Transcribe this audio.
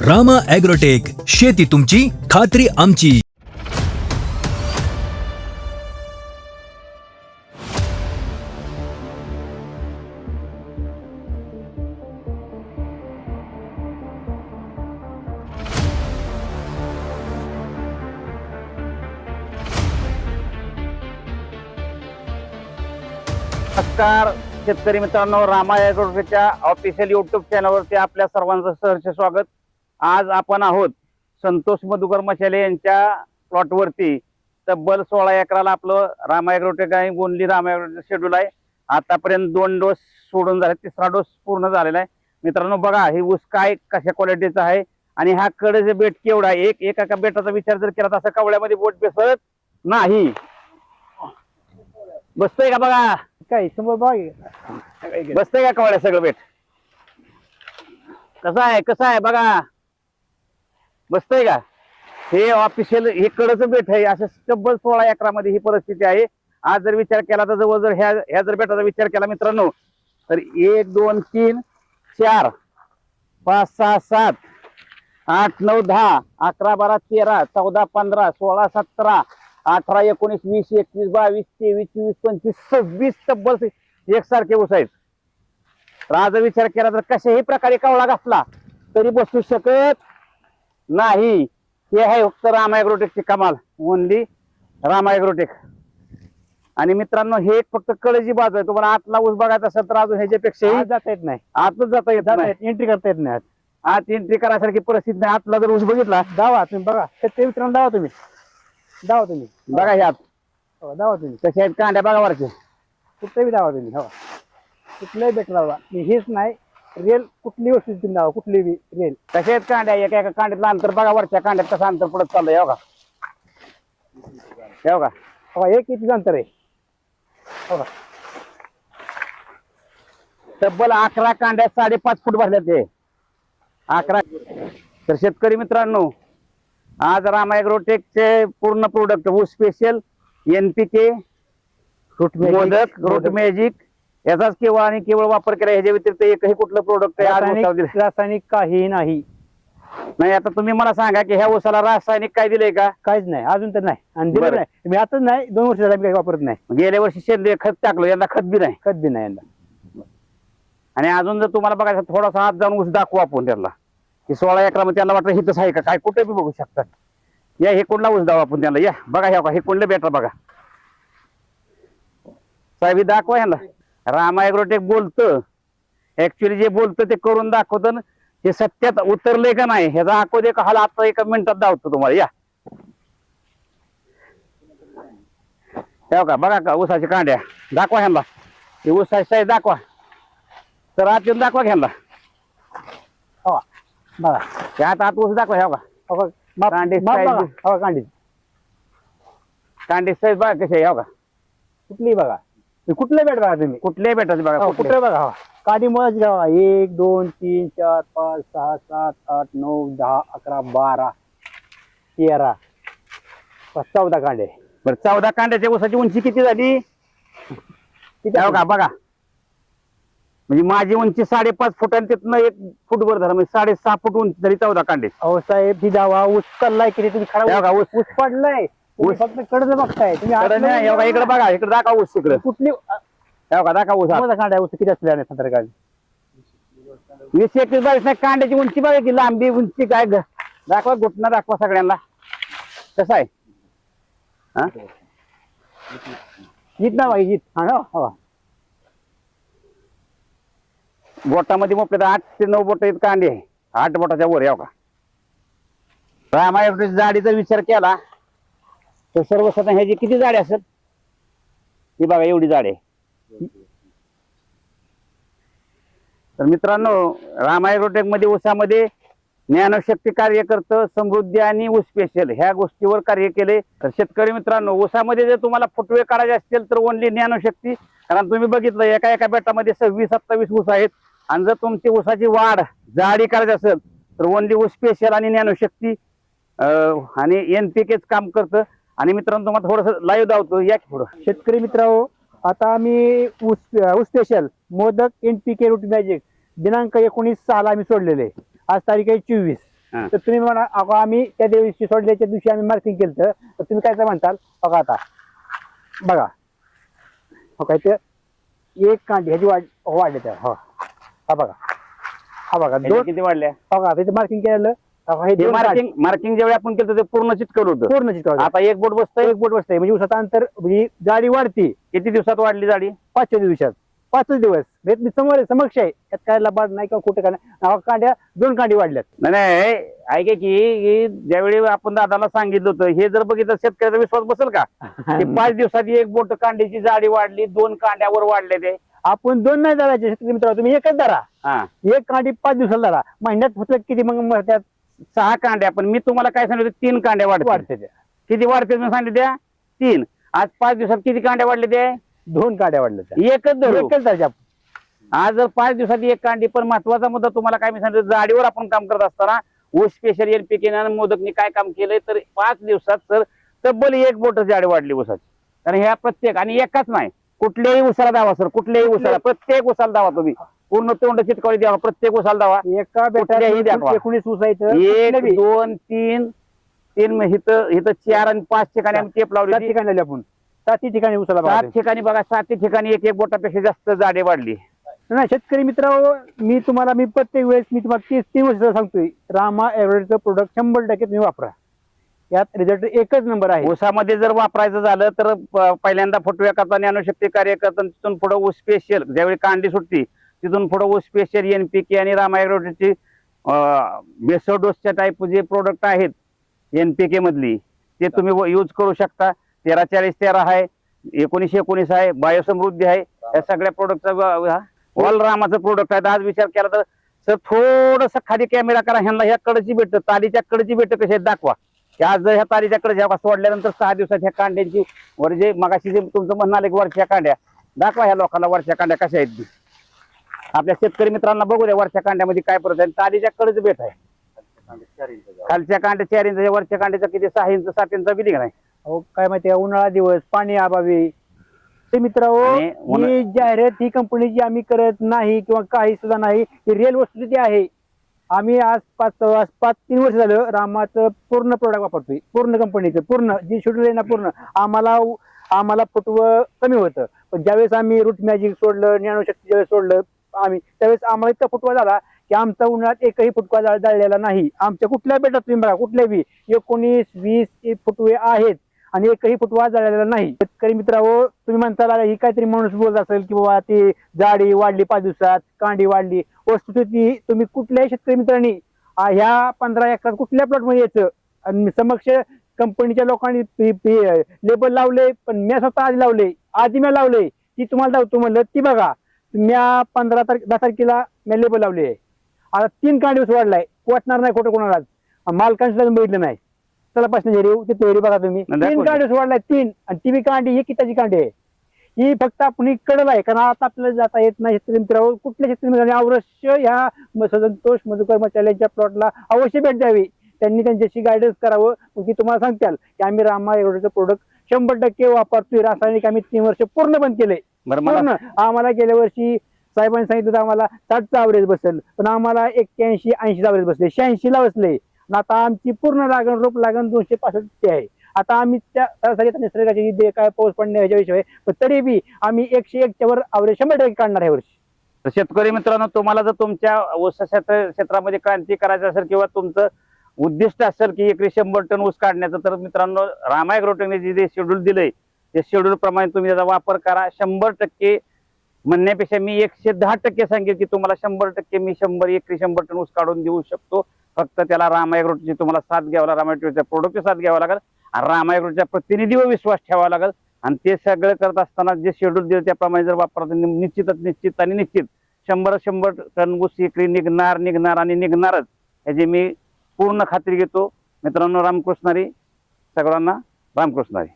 Rama agrotech, शेती तुमची, खात्री आमची. नमस्कार शेतकरी मित्रांनो, रामा ॲग्रोटेकच्या ऑफिशियल युट्यूब चॅनलवरती आपल्या सर्वांचं सहर्ष स्वागत. आज आपण आहोत संतोष मधुकर मशाले यांच्या प्लॉटवरती. तब्बल 16 एकराला आपलं रामा ॲग्रोटेक आहे. ओनली रामा ॲग्रोटेक शेड्यूल आहे. आतापर्यंत 2 डोस सोडून झाले, 3रा डोस पूर्ण झालेला आहे. मित्रांनो बघा, हे ऊस काय कशा क्वालिटीचा आहे आणि हा कडे बेट केवढा आहे. एका बेटाचा विचार जर केला तर असं कवड्यामध्ये बोट बसत नाही. बसतोय का बघा, काय समोर बसतंय का कवड्या सगळं बेट? कसं आहे बघा, बसतंय का? हे ऑफिशियल हे कडचं बेट आहे. असं तब्बल 16 एकरामध्ये ही परिस्थिती आहे. आज जर विचार केला तर जवळजवळ ह्या जर बेटाचा विचार केला मित्रांनो तर 1 2 3 4 5 6 7 8 9 10 11 12 13 14 15 16 17 18 19 20 21 22 23 24 25 26 तब्बल एकसारखे ऊस आहेत. तर आज विचार केला तर कशाही प्रकारे कवळा घातला तरी बसू शकत नाही. हे आहे फक्त रामा ॲग्रोटेकची कमाल, ओनली रामा ॲग्रोटेक. आणि मित्रांनो हे फक्त कळची बाजू आहे. तुम्हाला आतला ऊस बघायचा असेल तर अजून ह्याच्यापेक्षाही जाता येत नाही, आतच जाता येत नाही, एंट्री करता येत नाही. आत एंट्री करायसारखी परिस्थिती नाही. आतला जर ऊस बघितला, दावा तुम्ही बघा, शेतकरी मित्रांनो दावा तुम्ही बघा हे आत दावा तुम्ही कशा आहेत कांड्या बघा वरचे. कुठल्याही दावा तुम्ही. हो, कुठल्याही बेट दावा. हेच नाही, रेल कुठली वस्तू तुम्ही दावा, कुठली रेल कशा आहेत कांड्या. एका कांड्यातलं अंतर बघा, वरच्या कांड्यात कसं अंतर पडत चाललंय. हो का, हे बघा, हो, एक किती अंतर आहे. हो, तब्बल 11 कांड्या 5.5 फूट भरल्या ते 11. तर शेतकरी मित्रांनो, आज रामा ॲग्रोटेकचे पूर्ण प्रोडक्ट ऊस special, NPK, Modak, root magic याचाच केवळ आणि केवळ वापर केला. ह्याच्या व्यतिरिक्त एकही कुठलं प्रोडक्ट रासायनिक काही नाही. नाही. आता तुम्ही मला सांगा की ह्या ऊसाला रासायनिक काय दिलंय का? काहीच नाही अजून तर नाही, आणि दिलं बरं. नाही. मी आताच नाही, 2 वर्ष झाली काही वापरत नाही. गेल्या वर्षी सेंद्रिय खत टाकलं, यंदा खत बी नाही. कधी बी नाही यंदा. आणि अजून जर तुम्हाला बघायचं थोडासा हात जाऊन ऊस दाखवू आपण त्याला की 16 एकरामध्ये त्याला वाटतं हिथंच आहे का काय, कुठे बी बघू शकतात. या हे कोणला ऊस दाखवू आपण त्याला. या बघा हे कोणलं बेटर बघा साहेब, दाखवा ह्याला. रामा ॲग्रोटेक बोलतं, ऍक्च्युली जे बोलतं ते करून दाखवतं. हे सत्यात उतरले का नाही ह्याचा आखो दे का हाल आता 1 मिनिटात दाखवतो तुम्हाला. या का बघा का ऊसाची कांड्या दाखवा ह्यांना. हे ऊसाची साईज दाखवा, तर आत येऊन दाखवा ह्यांना. हो बघा, त्यात आत ऊस दाखवा. ह्या का कांडी कांडी साईज बघा कशी आहे. का कुठली बघा, कुठले बेट बघा तुम्ही, कुठल्याही बेटाची बघा, कुठले बघा. हो, काडी मुळाची बघा. 1 2 3 4 5 6 7 8 9 10 11 12 13 14 कांडे. बरं, 14 कांड्याच्या ऊसाची उंची किती झाली का बघा. म्हणजे माझी उंची 5.5 फूट आणि तिथनं 1 फूट वर धरा, म्हणजे 6.5 फूट उंची झाली 14 कांडे. अहो साहेब, ही दावा ऊस चाललाय किती तुम्ही खरा ऊस पडलाय. ऊस फक्त कडच बघताय तुम्ही. इकडे बघा, इकडे दाखवा ऊस. इकडे कुठली दाखवा ऊस. कांड्या ऊस किती असल्या 17 कांडे. 20 21 22 नाही. कांड्याची उंची बघा की लांबी उंची काय दाखवा, घुटणं दाखवा सगळ्यांना. कसं आहे हा जीत ना बाई, जीत. हा, बोटामध्ये मोठे 8 ते 9 बोट कांदे आहे. 8 बोटाच्या वर. याव का रामा ॲग्रोटेक जाडीचा विचार केला तर सर्वसाधारण ह्याची किती जाडी असेल ही बघा, एवढी जाडी आहे. तर मित्रांनो, रामा ॲग्रोटेक मध्ये ऊसामध्ये ज्ञानशक्ती कार्य करतं, समृद्धी आणि ऊस स्पेशल ह्या गोष्टीवर कार्य केले. तर शेतकरी मित्रांनो, ऊसामध्ये जर तुम्हाला फुटवे काढायचे असतील तर ओनली ज्ञानशक्ती. कारण तुम्ही बघितलं एका बेटामध्ये 26-27 ऊस आहेत. आणि जर तुमची ऊसाची वाढ जाडी करायची असेल तर ओनली ऊस स्पेशल आणि ज्ञानशक्ती आणि NPKच काम करतं. आणि मित्रांनो तुम्हाला थोडंसं लाईव्ह दावतो, या की थोडं. शेतकरी मित्रांनो, आता आम्ही ऊस special, Modak, NPK, root magic दिनांक 19/6 आम्ही सोडलेले. आज तारीख आहे 24. हा. तर तुम्ही म्हणा अगं आम्ही त्या दिवशी सोडल्याच्या दिवशी आम्ही मार्किंग केलं तर तुम्ही काय म्हणताल बघा आता बघा हो काय ते एक कांडी ह्याची वाढले त्या हो हा बघा ह्याच्या दोन किती वाढल्या? बघा तिथे मार्किंग केलेलं हे दोन मार्किंग ज्यावेळी आपण केलं ते पूर्ण चिटकवलं होतं. पूर्ण चिटकवलं. आता एक बोट बसतंय. एक बोट बसतंय म्हणजे उसाचं अंतर म्हणजे जाडी वाढते. किती दिवसात वाढली जाडी? 5 दिवसात 5 दिवस मी समोर समक्ष आहे त्यात काय लबाड नाही किंवा कुठे काय नाही कांड्या 2 कांडी वाढल्यात. नाही ऐके की ज्यावेळी आपण दादाला सांगितलं होतं हे जर बघितलं शेतकऱ्याचा विश्वास बसेल का? 5 दिवसात एक बोट कांड्याची जाडी वाढली 2 कांड्यावर वाढले ते. आपण 2 नाही धरायचे शेतकरी मित्र तुम्ही एकच धरा. हा एक कांडी 5 दिवसाला धरा महिन्यात होतं किती मग त्यात 6 कांड्या. पण मी तुम्हाला काय सांगितलं 3 कांड्या वाढते. वाढते त्या किती वाढते मी सांगितलं त्या 3. आज 5 दिवसात किती कांड्या वाढले ते? 2 कांड्या वाढल्या त्या. एकच धरू. एकच धरायच्या. आज जर 5 दिवसात एक कांडी. पण महत्वाचा मुद्दा तुम्हाला काय मी सांगितलं जाडीवर आपण काम करत असताना ऊस स्पेशल एनपीके मोदकनी काय काम केलंय तर 5 दिवसात सर तब्बल एक बोट जाडी वाढली ऊसाची. कारण ह्या प्रत्येक आणि एकाच नाही कुठल्याही उसाला दावा सर कुठल्याही उसाला प्रत्येक उसाला दावा तुम्ही पूर्ण तोंड चिटकवली द्यावा प्रत्येक उसाला दावा. एका कुठल्याही बेटात दाखवा. 19 ऊस आहेत. 1 2 3 3 इथं 4 आणि 5 ठिकाणी आम्ही टेप लावली 7 होती. ठिकाणी लावली आपण 7 ठिकाणी उसाला 7 बघा. ठिकाणी बघा 7 ठिकाणी एक बोटापेक्षा जास्त जाडी वाढली. नाही शेतकरी मित्र मी प्रत्येक वेळेस मी तुम्हाला 3 वर्ष सांगतोय रामा ॲग्रोटेकचं प्रोडक्ट 100% तुम्ही वापरा. यात रिझल्ट एकच नंबर आहे. ऊसामध्ये जर वापरायचं झालं तर पहिल्यांदा फुटव्या करता ज्ञानशक्ती कार्य करता तिथून पुढे ऊस स्पेशल ज्यावेळी कांडी सुटती तिथून पुढे ऊस स्पेशल एनपीके आणि रामा ॲग्रोटेकची बेसो डोसच्या टाईप जे प्रोडक्ट आहेत एनपीके मधली ते तुम्ही यूज करू शकता. 13-40-13 आहे 19-19 आहे बायोसमृद्धी आहे या सगळ्या प्रोडक्टचा ऑल रामाचं प्रोडक्ट आहे. आज विचार केला तर सर थोडस खाली कॅमेरा करा ह्यांना ह्या कडची भेटत तालीच्या कडची भेटत कशी दाखवा. आज जर ह्या तारीच्या कडे सोडल्यानंतर 6 दिवसात ह्या कांड्यांची वर जे मगाशी जे तुमचं म्हणणं आलं की वरच्या कांड्या दाखवा ह्या लोकांना वरच्या कांड्या कशा आहेत. आपल्या शेतकरी मित्रांना बघू द्या वरच्या कांड्यामध्ये काय परत आहे. तालीच्या कडेच भेट आहे. खालच्या कांड्या 4 इंच वरच्या कांड्याचा किती 6 इंच 7 इंच बिलिंग नाही. अहो काय माहिती उन्हाळा दिवस पाणी अभावी ते मित्र आणि ही जाहिरात ही कंपनीची आम्ही करत नाही किंवा काही सुद्धा नाही. ही रिअल वस्तुस्थिती आहे. आम्ही आज 3 वर्ष झालं रामाचं पूर्ण प्रोडक्ट वापरतोय पूर्ण कंपनीचं पूर्ण जी शेड्यूल आहे ना पूर्ण आम्हाला फुटवं कमी होतं. पण ज्यावेळेस आम्ही रूट मॅजिक सोडलं ज्ञानशक्ती ज्यावेळेस सोडलं आम्ही त्यावेळेस आम्हाला इतका फुटवा झाला की आमचा उन्हाळ्यात एकही फुटवा जाळलेला नाही. आमच्या कुठल्या बेटात तुम्ही बघा कुठल्या बी 19-20 फुटवे आहेत आणि एकही फुटवा जाळलेला नाही. शेतकरी मित्रांनो तुम्ही म्हणता ही काहीतरी माणूस बोलत असेल की बाबा ती जाडी वाढली 5 दिवसात कांडी वाढली. वस्तुस्थिती तुम्ही कुठल्याही शेतकरी मित्रांनी ह्या 15 एकरात कुठल्या प्लॉट मध्ये यायचं आणि समक्ष कंपनीच्या लोकांनी लेबल लावले पण मी स्वतः आधी मी लावले ती तुम्हाला लावतो म्हणलं ती बघा म्या 10 तारखेला मी लेबल लावले. आता 3 कांडी ऊस वाढलाय वाटणार नाही खोटं कोणालाच मालकांशी बघितलं नाही. चला पासून ते बघा तुम्ही 3 कांडी ऊस वाढलाय 3 आणि ती कांडी ही किताची कांडी आहे. ही फक्त आपण कडल आहे कारण आता आपल्याला जाता येत नाही. शेतकरी मित्रांनो कुठल्या शेतकरी मित्रांनी अवश्य ह्या संतोष मधुकर मचाले यांच्या प्लॉटला अवश्य भेट द्यावी. त्यांनी त्यांच्याशी गायडन्स करावं की तुम्हाला सांगताल की आम्ही रामा ॲग्रोटेकचं प्रोडक्ट 100% वापरतोय. रासायनिक आम्ही 3 वर्ष पूर्ण बंद केले. पूर्ण आम्हाला गेल्या वर्षी साहेबांनी सांगितलं तर आम्हाला 60चा ॲव्हरेज बसेल पण आम्हाला 81-80चा ॲव्हरेज बसले 86ला बसले. आता आमची पूर्ण लागण रोप लागण 265 आहे. आता आम्ही त्या सरासरी निसर्गाची जे काय पाऊस पडणे ह्याच्या विषय पण तरी बी आम्ही 101च्या वर ॲव्हरेज 100% काढणार आहे वर्षी. तर शेतकरी मित्रांनो तुम्हाला जर तुमच्या ऊस क्षेत्रामध्ये क्रांती करायची असेल किंवा तुमचं उद्दिष्ट असेल की एकरी 100 टन ऊस काढण्याचं तर मित्रांनो रामा ॲग्रोटेकने जे शेड्यूल दिलंय त्या शेड्यूल प्रमाणे तुम्ही त्याचा वापर करा. 100% म्हणण्यापेक्षा मी 110% सांगेल की तुम्हाला 100% मी 100 टन ऊस काढून देऊ शकतो. फक्त त्याला रामा ॲग्रोटेकची तुम्हाला साथ घ्यावा लागेल रामा ॲग्रोटेकच्या प्रोडक्टची साथ घ्यावा लागेल आणि रामा ॲग्रोटेकच्या प्रतिनिधीवर विश्वास ठेवावा लागेल. आणि ते सगळं करत असताना जे शेड्यूल दिलं त्याप्रमाणे जर वापरायचं निश्चित 100 टन ऊस एकरी निघणार आणि निघणारच याची मी पूर्ण खात्री घेतो. मित्रांनो रामकृष्णारी सगळ्यांना रामकृष्णारी.